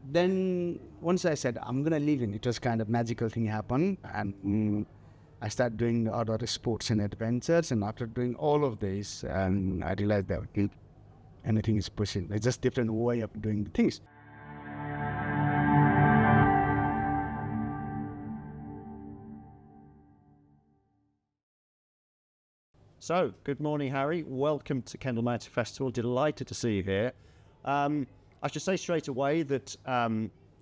then once I said, I'm going to leave in, it was kind of magical thing happened. And I started doing other sports and adventures. And after doing all of this, I realized that anything is pushing. It's just different way of doing things. So, good morning, Harry. Welcome to Kendal Mountain Festival. Delighted to see you here. I should say straight away that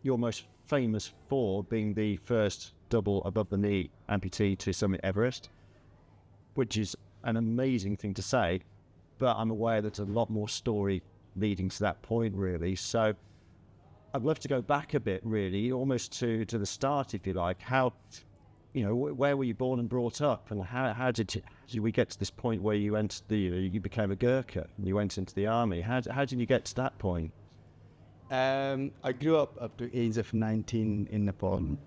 you're most famous for being the first double above the knee amputee to summit Everest, which is an amazing thing to say, but I'm aware there's a lot more story leading to that point, really. So I'd love to go back a bit, really, almost to the start, if you like. How, where were you born and brought up, and how did we get to this point where you entered you became a Gurkha and you went into the army? How did you get to that point? I grew up to age of 19 in Nepal,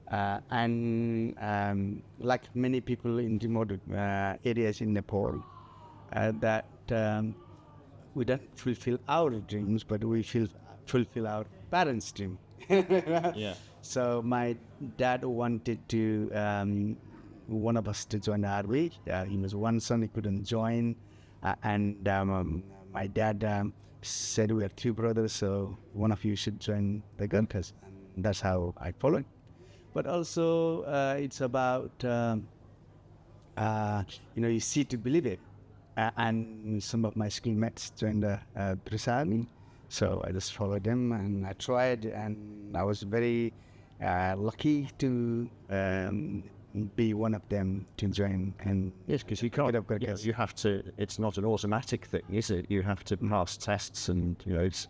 and like many people in remote areas in Nepal, that we don't fulfill our dreams, but we fulfill our parents' dream. Yeah. So my dad wanted one of us to join the army. He was one son, he couldn't join, and my dad said, we are three brothers, so one of you should join the Gurkhas. And that's how I followed. But also, it's about, you see to believe it. And some of my schoolmates joined the British Army. So I just followed them and I tried, and I was very lucky to be one of them to join. And yes, because you can't. Yes, you have to. It's not an automatic thing, is it? You have to pass tests, and it's.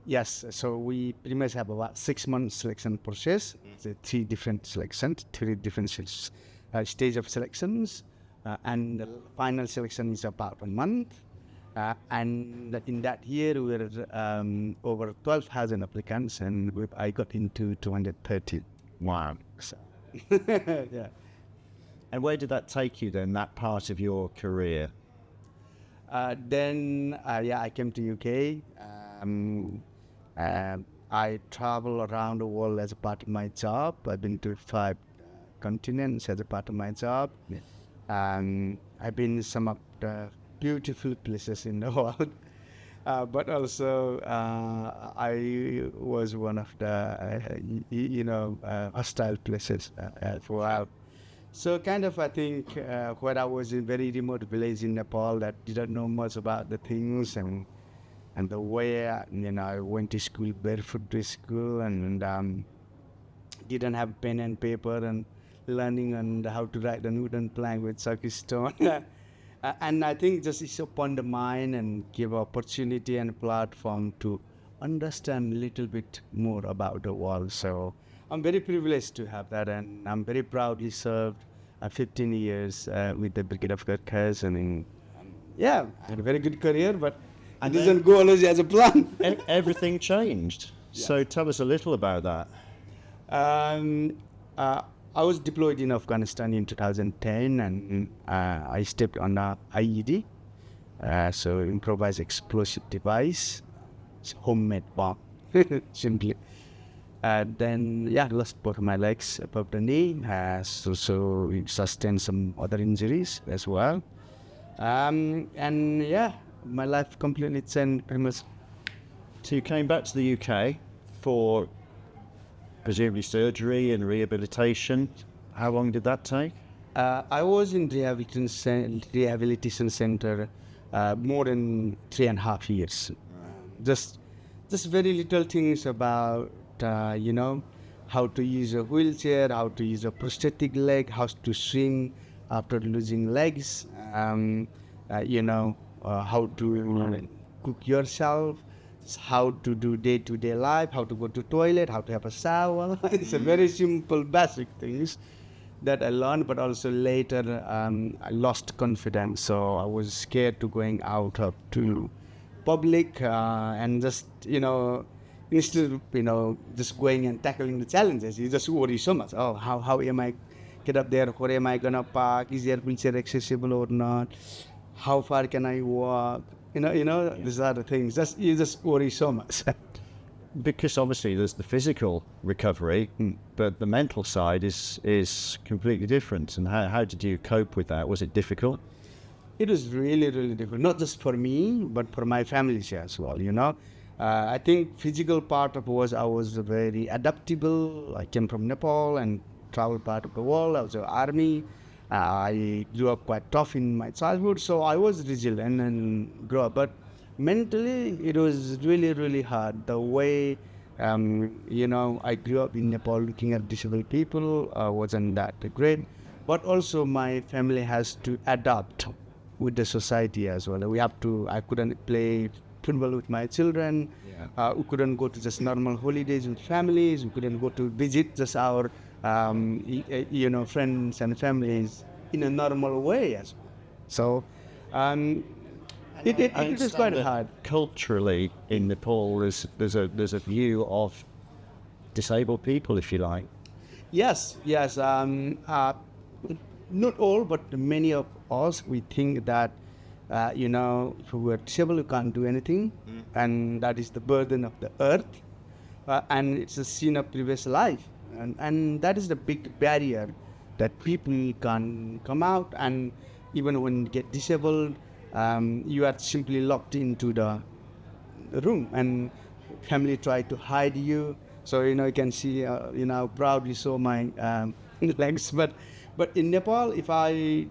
Yes, so we pretty much have about 6 months selection process. It's three different selections, three different stage of selections, and the final selection is about 1 month. And in that year, we were over 12,000 applicants, and I got into 230. Wow. So, yeah. And where did that take you then, that part of your career? Then I came to UK. I travel around the world as a part of my job. I've been to 5 continents as a part of my job. Yeah. I've been some of the beautiful places in the world, but also I was one of the hostile places for a while. So kind of I think where I was in a very remote village in Nepal that didn't know much about the things, and the way I went to school barefoot to school, and didn't have pen and paper, and learning on how to write on wooden plank with circuit stone. And I think just it's upon the mind and give opportunity and platform to understand a little bit more about the world. So I'm very privileged to have that, and I'm very proudly served 15 years with the Brigade of Gurkhas, and I had a very good career, but it doesn't go always as a plan. Everything changed. Yeah. So tell us a little about that. I was deployed in Afghanistan in 2010, and I stepped on a IED, so improvised explosive device. It's homemade bomb, simply. Then lost both of my legs above the knee, so sustained some other injuries as well. My life completely changed pretty much. So you came back to the UK for presumably surgery and rehabilitation. How long did that take? I was in rehabilitation center more than 3.5 years. Just very little things about how to use a wheelchair, how to use a prosthetic leg, how to swim after losing legs, how to cook yourself, how to do day-to-day life, how to go to toilet, how to have a shower. It's a very simple, basic things that I learned, but also later I lost confidence. So I was scared to going out up to public and just, instead of, just going and tackling the challenges, you just worry so much. Oh, how am I get up there? Where am I gonna park? Is there wheelchair accessible or not? How far can I walk? These are the things. You just worry so much. because obviously there's the physical recovery, but the mental side is completely different. And how did you cope with that? Was it difficult? It was really, really difficult, not just for me, but for my family as well, you know. I think physical part of was I was very adaptable. I came from Nepal and traveled part of the world. I was in the army. I grew up quite tough in my childhood, so I was resilient and grew up. But mentally, it was really, really hard. The way, you know, I grew up in Nepal looking at disabled people wasn't that great. But also my family has to adapt with the society as well. I couldn't play football with my children. We couldn't go to just normal holidays with families. We couldn't go to visit just our, you know, friends and families in a normal way as well. So, it is quite hard. Culturally, in Nepal, there's a view of disabled people, if you like. Yes. Not all, but many of us, we think that, you know, if we are disabled, we can't do anything, and that is the burden of the earth, and it's a sin of previous life, and that is the big barrier that people can come out, and even when you get disabled, you are simply locked into the room, and family try to hide you. So, you know, you can see, you know, proudly show my legs, but in Nepal, if I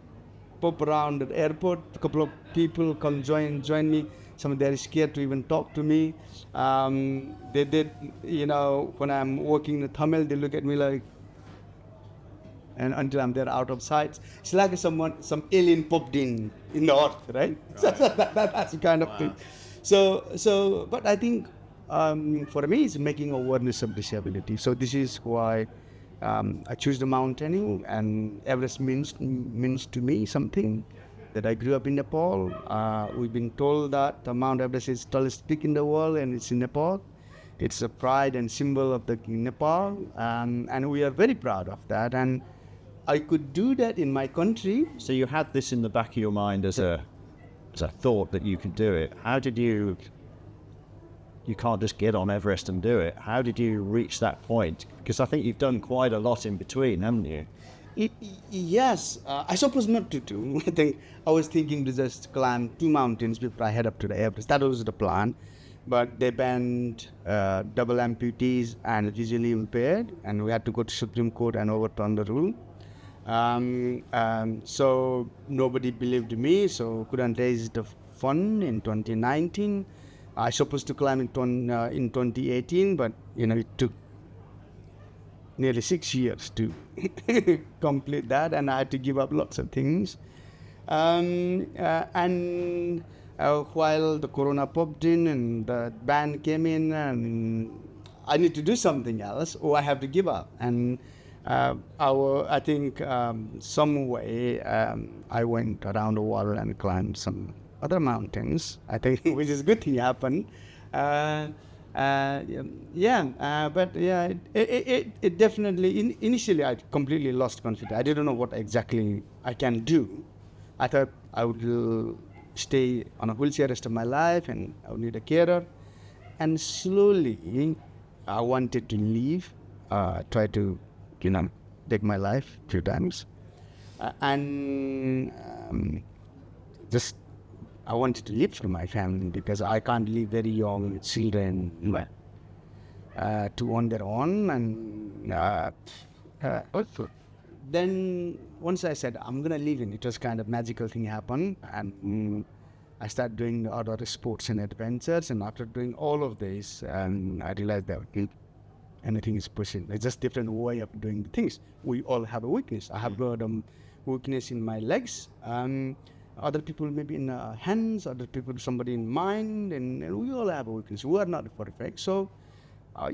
pop around at the airport, a couple of people come join me. Some of them are scared to even talk to me. They did, you know, when I'm walking in Tamil, they look at me like, and until I'm there out of sight, it's like some alien popped in the earth, right? So that's the kind of thing. So, but I think for me, it's making awareness of disability. So this is why I choose the mountaineering, and Everest means to me something that I grew up in Nepal. We've been told that Mount Everest is the tallest peak in the world, and it's in Nepal. It's a pride and symbol of the Nepal, and we are very proud of that. And I could do that in my country. So you had this in the back of your mind as a thought that you could do it. How did you can't just get on Everest and do it. How did you reach that point? Because I think you've done quite a lot in between, haven't you? Yes, I suppose not to do. I was thinking to just climb 2 mountains before I head up to the Everest. That was the plan. But they banned double amputees and visually impaired, and we had to go to Supreme Court and overturn the rule. So nobody believed me, so couldn't raise the fund in 2019. I was supposed to climb in 2018, but you know, it took nearly 6 years to complete that, and I had to give up lots of things. And while the corona popped in and the ban came in, and I need to do something else, or I have to give up. And I think some way I went around the world and climbed some other mountains, I think, which is a good thing happened. But yeah, it definitely, initially I completely lost confidence. I didn't know what exactly I can do. I thought I would stay on a wheelchair rest of my life and I would need a carer. And slowly I wanted to leave, try to, take my life a few times. Just I wanted to live for my family because I can't leave very young with children to on their own. And then once I said I'm gonna live in, it was kind of magical thing happened, and I started doing other sports and adventures. And after doing all of this, I realized that anything is possible. It's just different way of doing the things. We all have a weakness. I have got weakness in my legs. Other people maybe in hands, other people somebody in mind, and we all have a weakness. We are not perfect. So, I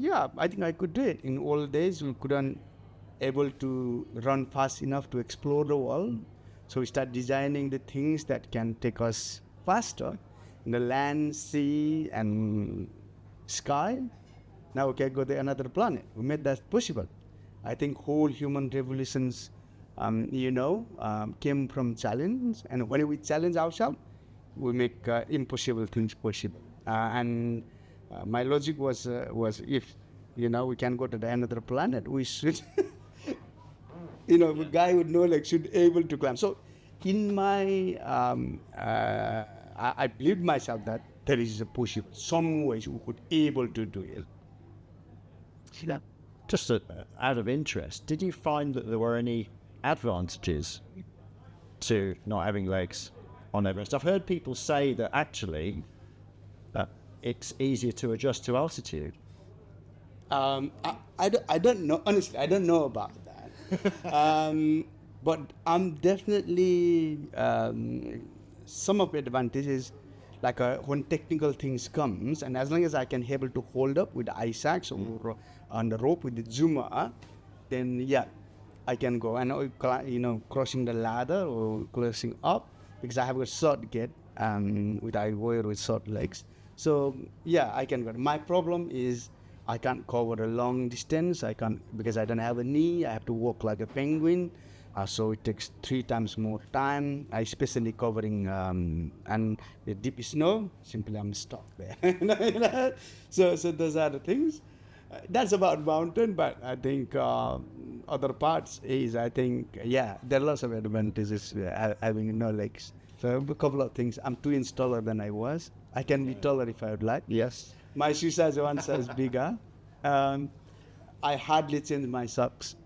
think I could do it. In old days, we couldn't able to run fast enough to explore the world. So we start designing the things that can take us faster in the land, sea, and sky. Now we can go to another planet. We made that possible. I think whole human revolutions came from challenge, and when we challenge ourselves, we make impossible things possible. And My logic was if we can go to the another planet, we should the guy would know like should able to climb. So in my I believed myself that there is a possible some ways we could able to do it. Yeah. Just out of interest, did you find that there were any advantages to not having legs on Everest? I've heard people say that actually it's easier to adjust to altitude. I don't know, honestly, I don't know about that. But I'm definitely, some of the advantages, like when technical things comes, and as long as I can able to hold up with the ice axe or on the rope with the zuma, then yeah, I can go. And crossing the ladder or closing up, because I have a short gait with I wear with short legs. So yeah, I can go. My problem is I can't cover a long distance. I can't because I don't have a knee. I have to walk like a penguin. So it takes 3 times more time. I especially covering and the deep snow. Simply I'm stuck there. So those are the things. That's about mountain, but I think other parts is I think there are lots of advantages having no legs. So a couple of things. I'm 2 inches taller than I was. I can be taller if I would like. Yes. My shoe size one size bigger. I hardly change my socks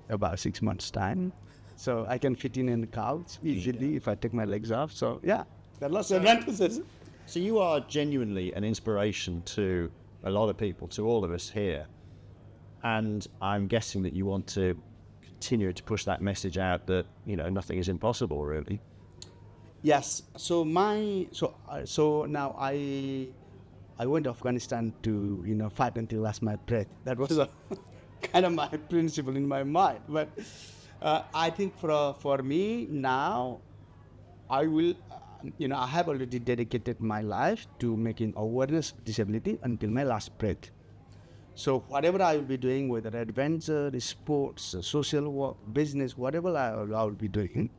about 6 months time, so I can fit in the couch easily if I take my legs off. So yeah, there are lots of advantages. So you are genuinely an inspiration to a lot of people, to all of us here, and I'm guessing that you want to continue to push that message out that nothing is impossible really. Yes. So now I went to Afghanistan to fight until last my breath. That was kind of my principle in my mind. But I think for me now, I will. I have already dedicated my life to making awareness of disability until my last breath. So whatever I will be doing, whether adventure, sports, social work, business, whatever I will be doing,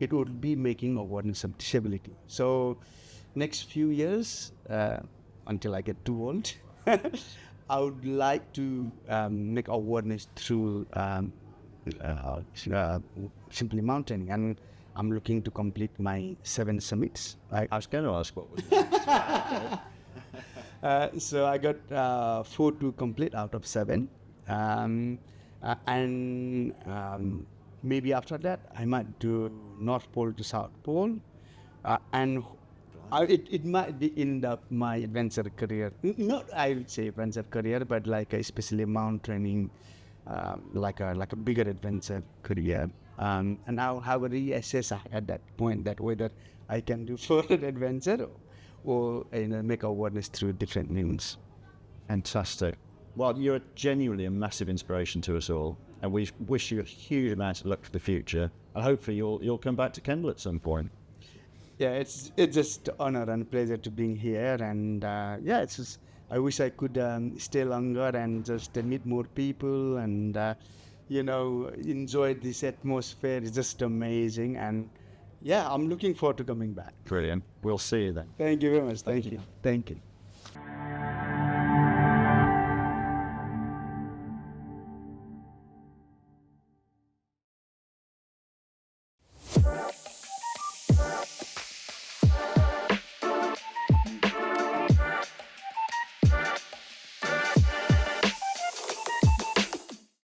it would be making awareness of disability. So next few years, until I get too old, I would like to make awareness through simply mountaineering, and I'm looking to complete my 7 summits. I was going to ask what was so I got 4 to complete out of 7, and maybe after that I might do North Pole to South Pole, and it might be in my adventure career. Not I would say adventure career, but like especially mountaineering, like a bigger adventure career. And I'll have a reassess at that point that whether I can do further adventure or make awareness through different means. Fantastic. Well, you're genuinely a massive inspiration to us all, and we wish you a huge amount of luck for the future. And hopefully you'll come back to Kendal at some point. Yeah, it's just honor and pleasure to being here, and it's just, I wish I could stay longer and just meet more people and enjoy this atmosphere. It's just amazing, and I'm looking forward to coming back. Brilliant. We'll see you then. Thank you very much. Thank you.